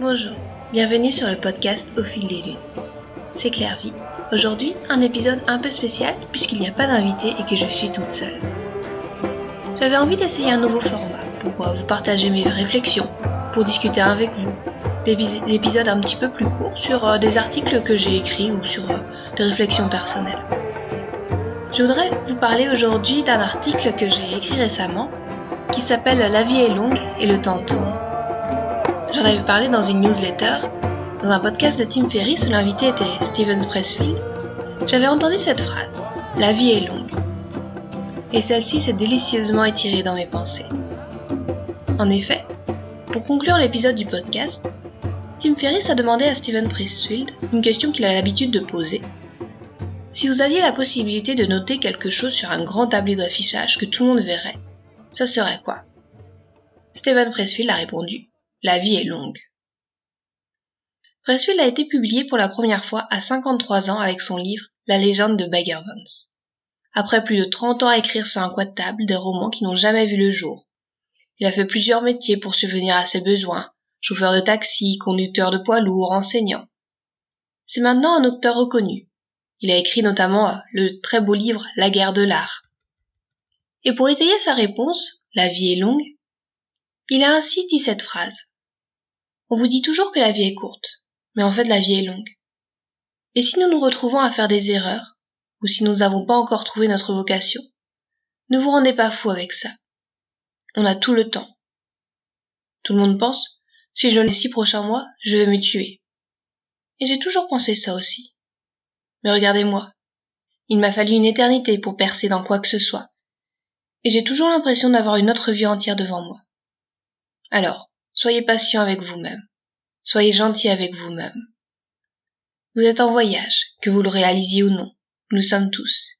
Bonjour, bienvenue sur le podcast Au fil des lunes. C'est Claire Vie. Aujourd'hui, un épisode un peu spécial puisqu'il n'y a pas d'invité et que je suis toute seule. J'avais envie d'essayer un nouveau format pour vous partager mes réflexions, pour discuter avec vous, des épisodes un petit peu plus courts sur des articles que j'ai écrits ou sur des réflexions personnelles. Je voudrais vous parler aujourd'hui d'un article que j'ai écrit récemment qui s'appelle « La vie est longue et le temps tourne ». J'en avais parlé dans une newsletter, dans un podcast de Tim Ferriss où l'invité était Steven Pressfield. J'avais entendu cette phrase « La vie est longue ». Et celle-ci s'est délicieusement étirée dans mes pensées. En effet, pour conclure l'épisode du podcast, Tim Ferriss a demandé à Steven Pressfield une question qu'il a l'habitude de poser. Si vous aviez la possibilité de noter quelque chose sur un grand tableau d'affichage que tout le monde verrait, ça serait quoi ? Steven Pressfield a répondu « La vie est longue ». Pressfield a été publié pour la première fois à 53 ans avec son livre « La légende de Bagger Vance ». Après plus de 30 ans à écrire sur un coin de table des romans qui n'ont jamais vu le jour. Il a fait plusieurs métiers pour subvenir à ses besoins, chauffeur de taxi, conducteur de poids lourd, enseignant. C'est maintenant un auteur reconnu. Il a écrit notamment le très beau livre « La guerre de l'art ». Et pour étayer sa réponse, « La vie est longue », il a ainsi dit cette phrase. On vous dit toujours que la vie est courte, mais en fait la vie est longue. Et si nous nous retrouvons à faire des erreurs, ou si nous n'avons pas encore trouvé notre vocation, ne vous rendez pas fou avec ça. On a tout le temps. Tout le monde pense, si je donne les 6 prochains mois, je vais me tuer. Et j'ai toujours pensé ça aussi. Mais regardez-moi, il m'a fallu une éternité pour percer dans quoi que ce soit. Et j'ai toujours l'impression d'avoir une autre vie entière devant moi. Alors, soyez patient avec vous-même. Soyez gentil avec vous-même. Vous êtes en voyage, que vous le réalisiez ou non. Nous sommes tous.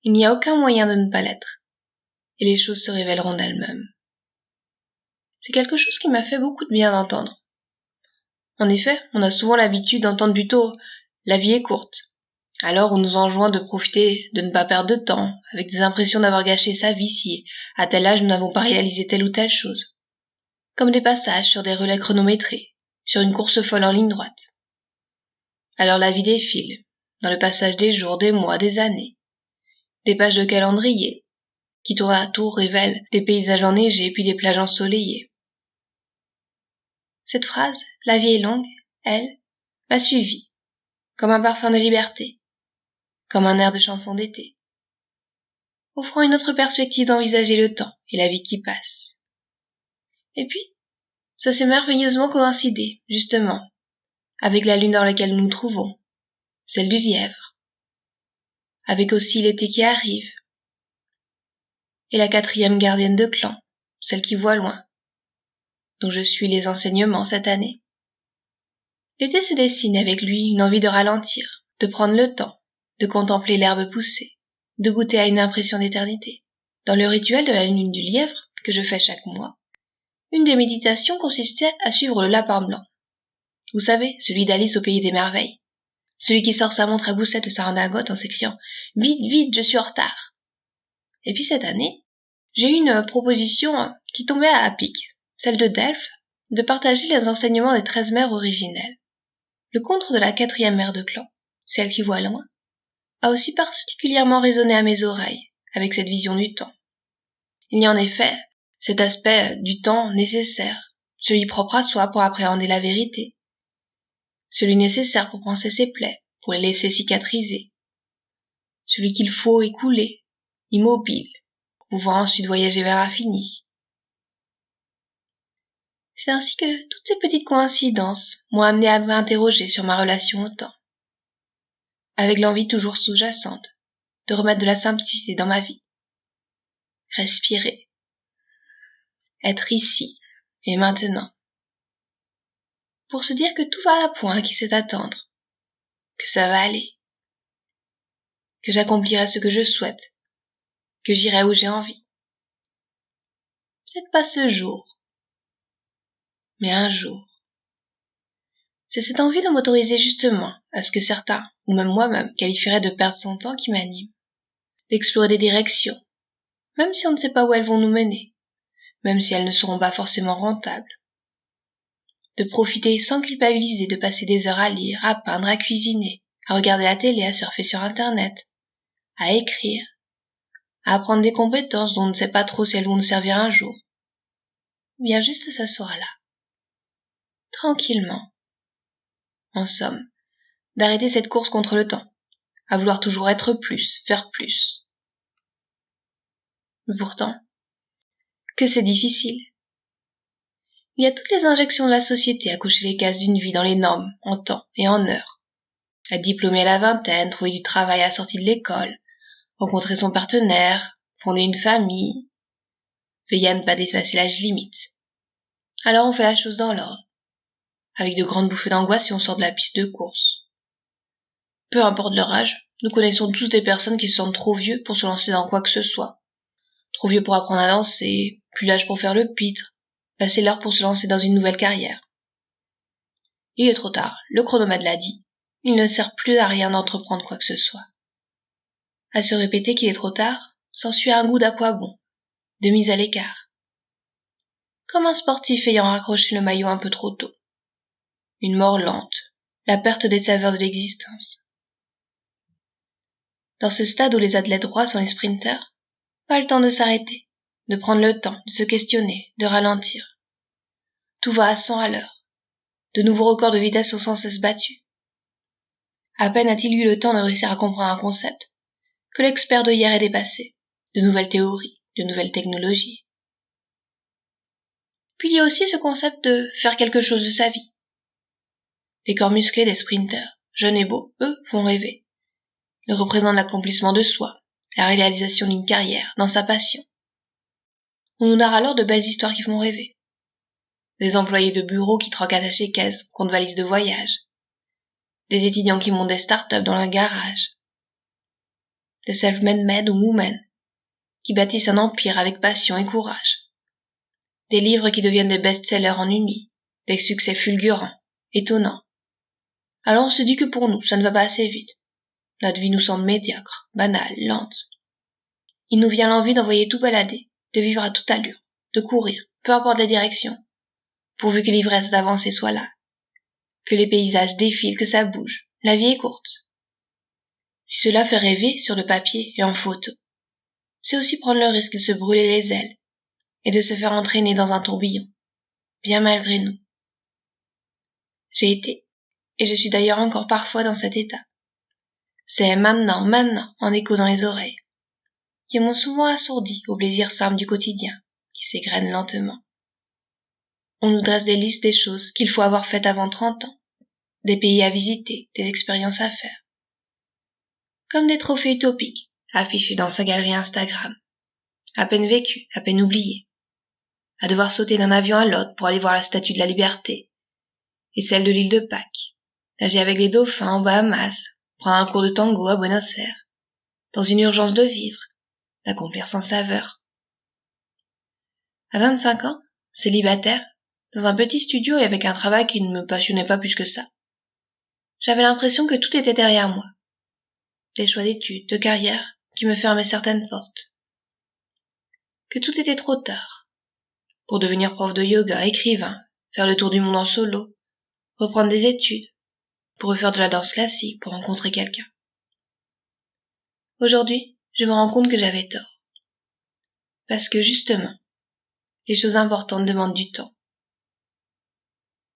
Il n'y a aucun moyen de ne pas l'être. Et les choses se révéleront d'elles-mêmes. C'est quelque chose qui m'a fait beaucoup de bien d'entendre. En effet, on a souvent l'habitude d'entendre plutôt « la vie est courte ». Alors on nous enjoint de profiter, de ne pas perdre de temps, avec des impressions d'avoir gâché sa vie si, à tel âge, nous n'avons pas réalisé telle ou telle chose. Comme des passages sur des relais chronométrés, sur une course folle en ligne droite. Alors la vie défile, dans le passage des jours, des mois, des années. Des pages de calendrier, qui tour à tour révèlent des paysages enneigés puis des plages ensoleillées. Cette phrase, « la vie est longue », elle, m'a suivi, comme un parfum de liberté, comme un air de chanson d'été, offrant une autre perspective d'envisager le temps et la vie qui passe. Et puis, ça s'est merveilleusement coïncidé, justement, avec la lune dans laquelle nous nous trouvons, celle du lièvre, avec aussi l'été qui arrive, et la 4e gardienne de clan, celle qui voit loin, dont je suis les enseignements cette année. L'été se dessine avec lui une envie de ralentir, de prendre le temps, de contempler l'herbe pousser, de goûter à une impression d'éternité. Dans le rituel de la lune du lièvre, que je fais chaque mois, une des méditations consistait à suivre le lapin blanc. Vous savez, celui d'Alice au pays des merveilles. Celui qui sort sa montre à gousset de sa redingote en s'écriant « Vite, vite, je suis en retard !» Et puis cette année, j'ai eu une proposition qui tombait à pic, celle de Delphes, de partager les enseignements des 13 mères originelles. Le conte de la 4e mère de clan, celle qui voit loin, a aussi particulièrement résonné à mes oreilles avec cette vision du temps. Il y a en effet cet aspect du temps nécessaire, celui propre à soi pour appréhender la vérité, celui nécessaire pour panser ses plaies, pour les laisser cicatriser, celui qu'il faut écouler, immobile, pour pouvoir ensuite voyager vers l'infini. C'est ainsi que toutes ces petites coïncidences m'ont amené à m'interroger sur ma relation au temps, avec l'envie toujours sous-jacente de remettre de la simplicité dans ma vie. Respirer. Être ici et maintenant. Pour se dire que tout va à point qui sait attendre, que ça va aller, que j'accomplirai ce que je souhaite, que j'irai où j'ai envie. Peut-être pas ce jour, mais un jour. C'est cette envie de m'autoriser justement à ce que certains, ou même moi-même, qualifieraient de perdre son temps qui m'anime, d'explorer des directions, même si on ne sait pas où elles vont nous mener, même si elles ne seront pas forcément rentables, de profiter sans culpabiliser de passer des heures à lire, à peindre, à cuisiner, à regarder la télé, à surfer sur Internet, à écrire, à apprendre des compétences dont on ne sait pas trop si elles vont nous servir un jour. Ou bien juste s'asseoir là, tranquillement. En somme, d'arrêter cette course contre le temps, à vouloir toujours être plus, faire plus. Mais pourtant, que c'est difficile. Il y a toutes les injections de la société à cocher les cases d'une vie dans les normes, en temps et en heures. Être diplômé à la vingtaine, trouver du travail à la sortie de l'école, rencontrer son partenaire, fonder une famille, veiller à ne pas dépasser l'âge limite. Alors on fait la chose dans l'ordre, avec de grandes bouffées d'angoisse si on sort de la piste de course. Peu importe leur âge, nous connaissons tous des personnes qui se sentent trop vieux pour se lancer dans quoi que ce soit. Trop vieux pour apprendre à danser, plus l'âge pour faire le pitre, passer l'heure pour se lancer dans une nouvelle carrière. Il est trop tard, le chronomètre l'a dit, il ne sert plus à rien d'entreprendre quoi que ce soit. À se répéter qu'il est trop tard, s'ensuit un goût d'à quoi bon, de mise à l'écart. Comme un sportif ayant raccroché le maillot un peu trop tôt. Une mort lente, la perte des saveurs de l'existence. Dans ce stade où les athlètes rois sont les sprinteurs, pas le temps de s'arrêter, de prendre le temps, de se questionner, de ralentir. Tout va à 100 à l'heure. De nouveaux records de vitesse sont sans cesse battus. À peine a-t-il eu le temps de réussir à comprendre un concept, que l'expert de hier est dépassé, de nouvelles théories, de nouvelles technologies. Puis il y a aussi ce concept de faire quelque chose de sa vie. Les corps musclés des sprinteurs, jeunes et beaux, eux, font rêver. Ils représentent l'accomplissement de soi, la réalisation d'une carrière, dans sa passion. On nous narre alors de belles histoires qui font rêver. Des employés de bureau qui troquent attachés caisses contre valises de voyage. Des étudiants qui montent des start-up dans leur garage. Des self-made men ou women qui bâtissent un empire avec passion et courage. Des livres qui deviennent des best-sellers en une nuit, des succès fulgurants, étonnants. Alors on se dit que pour nous, ça ne va pas assez vite. Notre vie nous semble médiocre, banale, lente. Il nous vient l'envie d'envoyer tout balader, de vivre à toute allure, de courir, peu importe la direction, pourvu que l'ivresse d'avancer soit là, que les paysages défilent, que ça bouge. La vie est courte. Si cela fait rêver sur le papier et en photo, c'est aussi prendre le risque de se brûler les ailes et de se faire entraîner dans un tourbillon, bien malgré nous. J'ai été, et je suis d'ailleurs encore parfois dans cet état. C'est maintenant, en écho dans les oreilles, qui m'ont souvent assourdi au plaisir simple du quotidien, qui s'égrène lentement. On nous dresse des listes des choses qu'il faut avoir faites avant 30 ans, des pays à visiter, des expériences à faire. Comme des trophées utopiques, affichés dans sa galerie Instagram. À peine vécus, à peine oubliés. À devoir sauter d'un avion à l'autre pour aller voir la Statue de la Liberté, et celle de l'île de Pâques, nager avec les dauphins aux Bahamas, prendre un cours de tango à Buenos Aires, dans une urgence de vivre, d'accomplir sans saveur. À 25 ans, célibataire, dans un petit studio et avec un travail qui ne me passionnait pas plus que ça, j'avais l'impression que tout était derrière moi. Des choix d'études, de carrière, qui me fermaient certaines portes. Que tout était trop tard. Pour devenir prof de yoga, écrivain, faire le tour du monde en solo, reprendre des études, pour refaire de la danse classique, pour rencontrer quelqu'un. Aujourd'hui, je me rends compte que j'avais tort. Parce que justement, les choses importantes demandent du temps.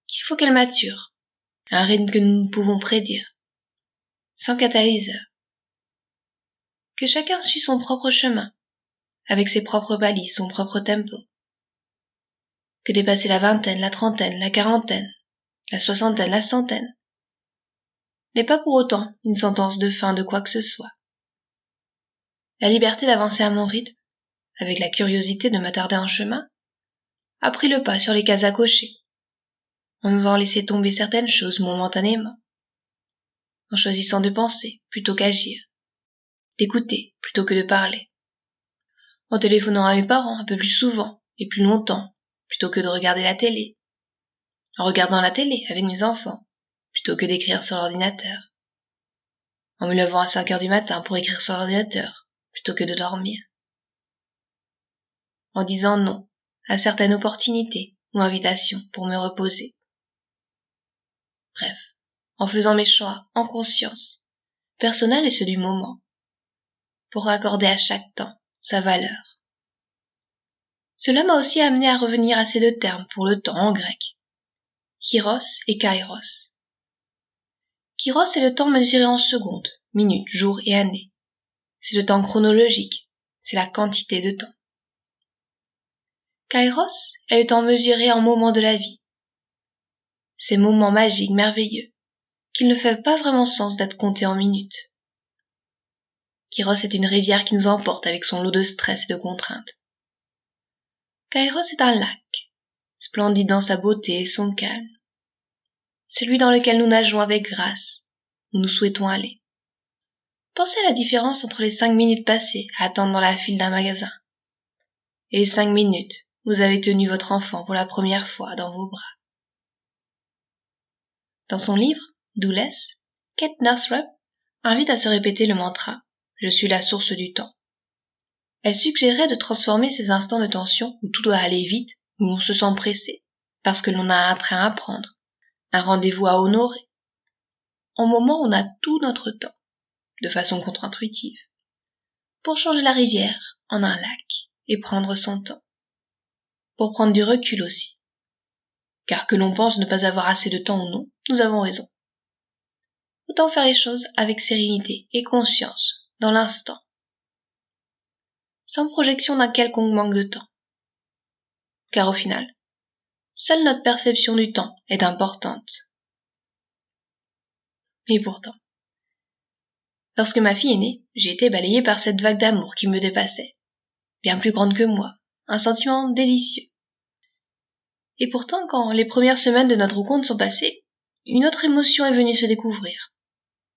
Qu'il faut qu'elles maturent, à un rythme que nous ne pouvons prédire, sans catalyseur. Que chacun suit son propre chemin, avec ses propres balises, son propre tempo. Que dépasser la vingtaine, la trentaine, la quarantaine, la soixantaine, la centaine, n'est pas pour autant une sentence de fin de quoi que ce soit. La liberté d'avancer à mon rythme, avec la curiosité de m'attarder en chemin, a pris le pas sur les cases à cocher, en osant laisser tomber certaines choses momentanément, en choisissant de penser plutôt qu'agir, d'écouter plutôt que de parler, en téléphonant à mes parents un peu plus souvent et plus longtemps plutôt que de regarder la télé, en regardant la télé avec mes enfants plutôt que d'écrire sur l'ordinateur, en me levant à 5 heures du matin pour écrire sur l'ordinateur plutôt que de dormir, en disant non à certaines opportunités ou invitations pour me reposer, Bref, en faisant mes choix en conscience, personnels et ceux du moment, pour accorder à chaque temps sa valeur. Cela m'a aussi amené à revenir à ces deux termes pour le temps en grec, Kyros et Kairos. Kyros est le temps mesuré en secondes, minutes, jours et années. C'est le temps chronologique, c'est la quantité de temps. Kairos est le temps mesuré en moments de la vie. Ces moments magiques, merveilleux, qu'il ne fait pas vraiment sens d'être comptés en minutes. Kyros est une rivière qui nous emporte avec son lot de stress et de contraintes. Kairos est un lac, splendide dans sa beauté et son calme. Celui dans lequel nous nageons avec grâce, où nous souhaitons aller. Pensez à la différence entre les 5 minutes passées à attendre dans la file d'un magasin et les 5 minutes où vous avez tenu votre enfant pour la première fois dans vos bras. Dans son livre, Doulless, Kate Northrup invite à se répéter le mantra « Je suis la source du temps ». Elle suggérait de transformer ces instants de tension où tout doit aller vite, où on se sent pressé, parce que l'on a un train à prendre, un rendez-vous à honorer, en moments où on a tout notre temps, de façon contre-intuitive, pour changer la rivière en un lac et prendre son temps, pour prendre du recul aussi. Car que l'on pense ne pas avoir assez de temps ou non, nous avons raison. Autant faire les choses avec sérénité et conscience, dans l'instant, sans projection d'un quelconque manque de temps. Car au final, seule notre perception du temps est importante. Et pourtant, lorsque ma fille est née, j'ai été balayée par cette vague d'amour qui me dépassait, bien plus grande que moi, un sentiment délicieux. Et pourtant, quand les premières semaines de notre rencontre sont passées, une autre émotion est venue se découvrir,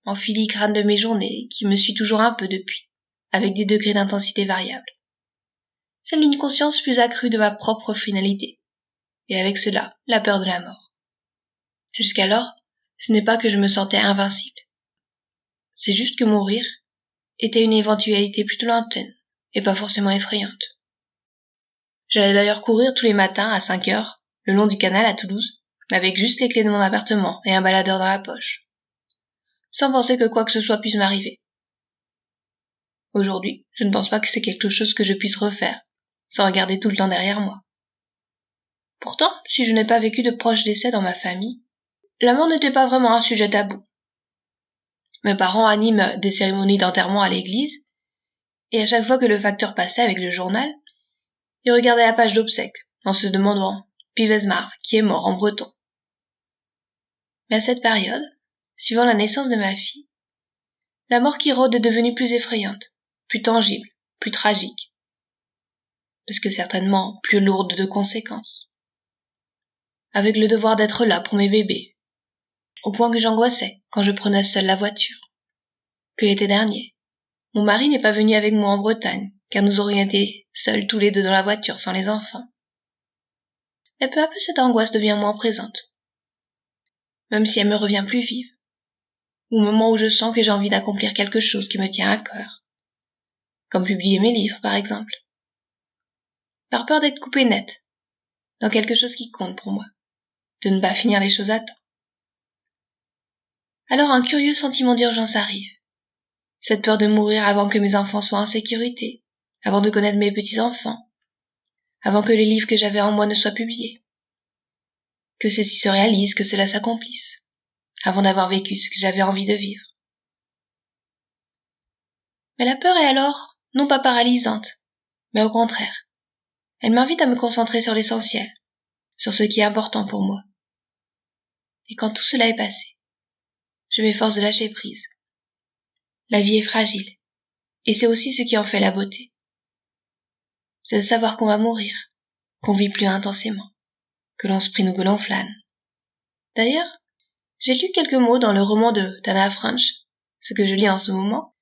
en filigrane de mes journées, qui me suit toujours un peu depuis, avec des degrés d'intensité variables. Celle d'une conscience plus accrue de ma propre finalité, et avec cela, la peur de la mort. Jusqu'alors, ce n'est pas que je me sentais invincible. C'est juste que mourir était une éventualité plutôt lointaine, et pas forcément effrayante. J'allais d'ailleurs courir tous les matins à 5 heures, le long du canal à Toulouse, avec juste les clés de mon appartement et un baladeur dans la poche, sans penser que quoi que ce soit puisse m'arriver. Aujourd'hui, je ne pense pas que c'est quelque chose que je puisse refaire, sans regarder tout le temps derrière moi. Pourtant, si je n'ai pas vécu de proches décès dans ma famille, la mort n'était pas vraiment un sujet tabou. Mes parents animent des cérémonies d'enterrement à l'église, et à chaque fois que le facteur passait avec le journal, il regardait la page d'obsèques, en se demandant « Pivesmar, qui est mort en breton ». Mais à cette période, suivant la naissance de ma fille, la mort qui rôde est devenue plus effrayante, plus tangible, plus tragique, parce que certainement plus lourde de conséquences. Avec le devoir d'être là pour mes bébés, au point que j'angoissais quand je prenais seule la voiture. Que l'été dernier, mon mari n'est pas venu avec moi en Bretagne, car nous aurions été seuls tous les deux dans la voiture sans les enfants. Mais peu à peu cette angoisse devient moins présente, même si elle me revient plus vive, au moment où je sens que j'ai envie d'accomplir quelque chose qui me tient à cœur, comme publier mes livres par exemple, par peur d'être coupée net, dans quelque chose qui compte pour moi, de ne pas finir les choses à temps. Alors un curieux sentiment d'urgence arrive, cette peur de mourir avant que mes enfants soient en sécurité, avant de connaître mes petits-enfants, avant que les livres que j'avais en moi ne soient publiés, que ceci se réalise, que cela s'accomplisse, avant d'avoir vécu ce que j'avais envie de vivre. Mais la peur est alors non pas paralysante, mais au contraire, elle m'invite à me concentrer sur l'essentiel, sur ce qui est important pour moi. Et quand tout cela est passé, je m'efforce de lâcher prise. La vie est fragile, et c'est aussi ce qui en fait la beauté. C'est de savoir qu'on va mourir, qu'on vit plus intensément, que l'on sprint ou que l'on flâne. D'ailleurs, j'ai lu quelques mots dans le roman de Tana French, ce que je lis en ce moment,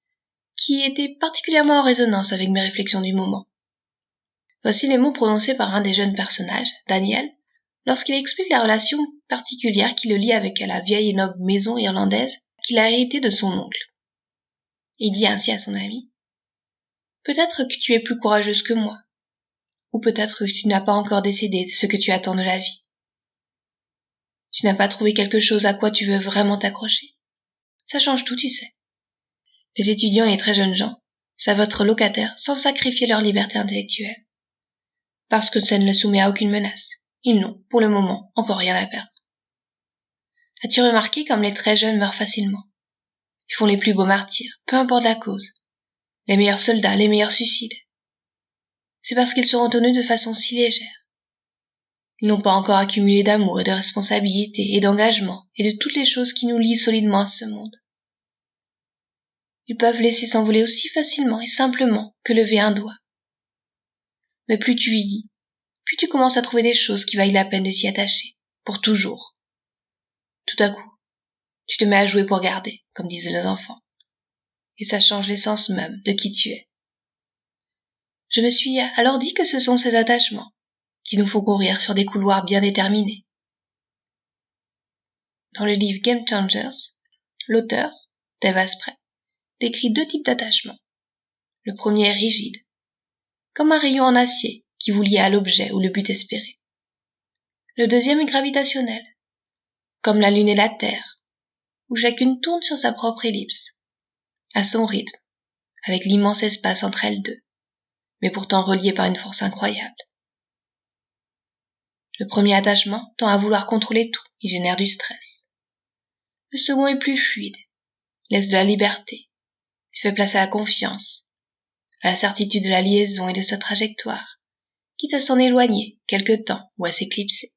qui étaient particulièrement en résonance avec mes réflexions du moment. Voici les mots prononcés par un des jeunes personnages, Daniel, lorsqu'il explique la relation particulière qui le lie avec la vieille et noble maison irlandaise qu'il a héritée de son oncle. Il dit ainsi à son ami : « Peut-être que tu es plus courageuse que moi, ou peut-être que tu n'as pas encore décidé de ce que tu attends de la vie. Tu n'as pas trouvé quelque chose à quoi tu veux vraiment t'accrocher. Ça change tout, tu sais. Les étudiants et les très jeunes gens savent être locataires sans sacrifier leur liberté intellectuelle. Parce que ça ne les soumet à aucune menace. Ils n'ont, pour le moment, encore rien à perdre. As-tu remarqué comme les très jeunes meurent facilement? Ils font les plus beaux martyrs, peu importe la cause. Les meilleurs soldats, les meilleurs suicides. C'est parce qu'ils seront tenus de façon si légère. Ils n'ont pas encore accumulé d'amour et de responsabilité et d'engagement et de toutes les choses qui nous lient solidement à ce monde. Ils peuvent laisser s'envoler aussi facilement et simplement que lever un doigt. Mais plus tu vieillis, plus tu commences à trouver des choses qui vaillent la peine de s'y attacher, pour toujours. Tout à coup, tu te mets à jouer pour garder, comme disaient nos enfants. Et ça change l'essence même de qui tu es. Je me suis alors dit que ce sont ces attachements qui nous font courir sur des couloirs bien déterminés. Dans le livre Game Changers, l'auteur, Dave Asprey, décrit 2 types d'attachements. Le premier est rigide, comme un rayon en acier qui vous lie à l'objet ou le but espéré. Le deuxième est gravitationnel, comme la Lune et la Terre, où chacune tourne sur sa propre ellipse, à son rythme, avec l'immense espace entre elles deux, mais pourtant reliées par une force incroyable. Le premier attachement tend à vouloir contrôler tout, il génère du stress. Le second est plus fluide, laisse de la liberté, il fait place à la confiance, à la certitude de la liaison et de sa trajectoire, quitte à s'en éloigner quelque temps ou à s'éclipser.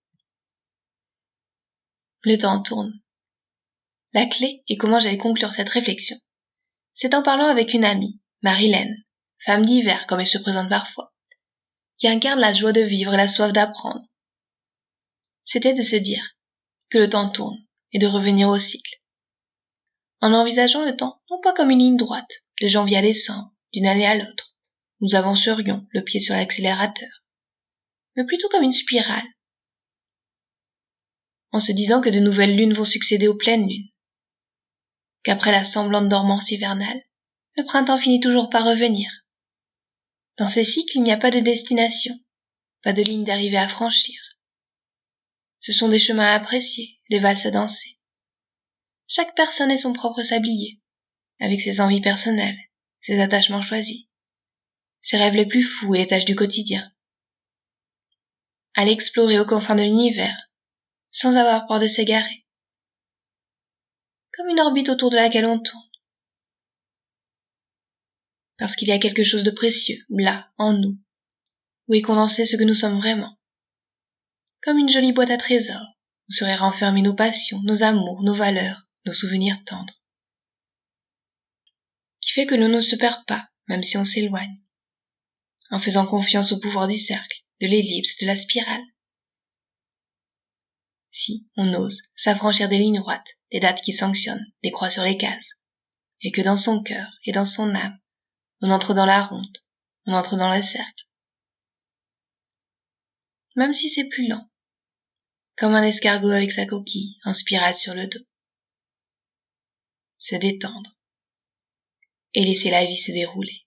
Le temps tourne. La clé, et comment j'allais conclure cette réflexion, c'est en parlant avec une amie, Marilyn, femme d'hiver comme elle se présente parfois, qui incarne la joie de vivre et la soif d'apprendre. C'était de se dire que le temps tourne et de revenir au cycle. En envisageant le temps non pas comme une ligne droite, de janvier à décembre, d'une année à l'autre, nous avancerions le pied sur l'accélérateur, mais plutôt comme une spirale, en se disant que de nouvelles lunes vont succéder aux pleines lunes, qu'après la semblante dormance hivernale, le printemps finit toujours par revenir. Dans ces cycles, il n'y a pas de destination, pas de ligne d'arrivée à franchir. Ce sont des chemins à apprécier, des valses à danser. Chaque personne est son propre sablier, avec ses envies personnelles, ses attachements choisis, ses rêves les plus fous et les tâches du quotidien. Aller explorer aux confins de l'univers, sans avoir peur de s'égarer. Comme une orbite autour de laquelle on tourne. Parce qu'il y a quelque chose de précieux, là, en nous, où est condensé ce que nous sommes vraiment. Comme une jolie boîte à trésors, où seraient renfermées nos passions, nos amours, nos valeurs, nos souvenirs tendres. Qui fait que l'on ne se perd pas, même si on s'éloigne. En faisant confiance au pouvoir du cercle, de l'ellipse, de la spirale. Si on ose s'affranchir des lignes droites, des dates qui sanctionnent, des croix sur les cases, et que dans son cœur et dans son âme, on entre dans la ronde, on entre dans le cercle. Même si c'est plus lent, comme un escargot avec sa coquille en spirale sur le dos. Se détendre et laisser la vie se dérouler.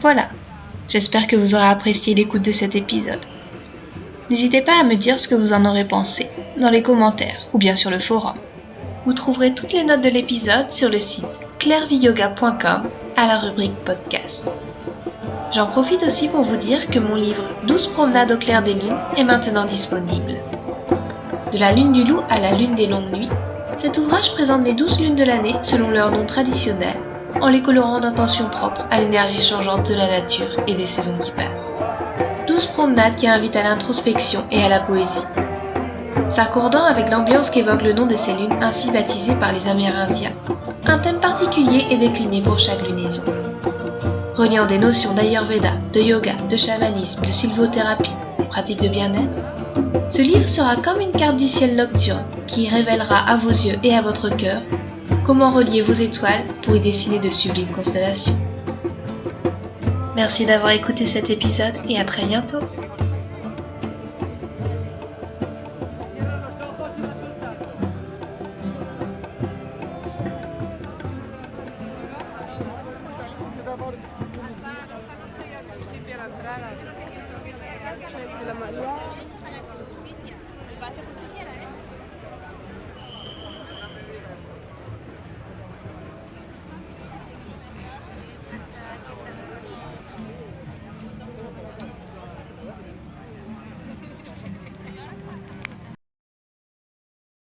Voilà, j'espère que vous aurez apprécié l'écoute de cet épisode. N'hésitez pas à me dire ce que vous en aurez pensé dans les commentaires ou bien sur le forum. Vous trouverez toutes les notes de l'épisode sur le site clairviyoga.com à la rubrique podcast. J'en profite aussi pour vous dire que mon livre 12 promenades au clair des lunes est maintenant disponible. De la lune du loup à la lune des longues nuits, cet ouvrage présente les 12 lunes de l'année selon leur nom traditionnel, en les colorant d'intentions propres à l'énergie changeante de la nature et des saisons qui passent. 12 promenades qui invitent à l'introspection et à la poésie. S'accordant avec l'ambiance qu'évoque le nom de ces lunes ainsi baptisées par les Amérindiens, un thème particulier est décliné pour chaque lunaison. Reliant des notions d'Ayurveda, de yoga, de chamanisme, de sylvothérapie, des pratiques de bien-être, ce livre sera comme une carte du ciel nocturne qui révélera à vos yeux et à votre cœur comment relier vos étoiles pour y dessiner de sublimes constellations. Merci d'avoir écouté cet épisode et à très bientôt. Entrada.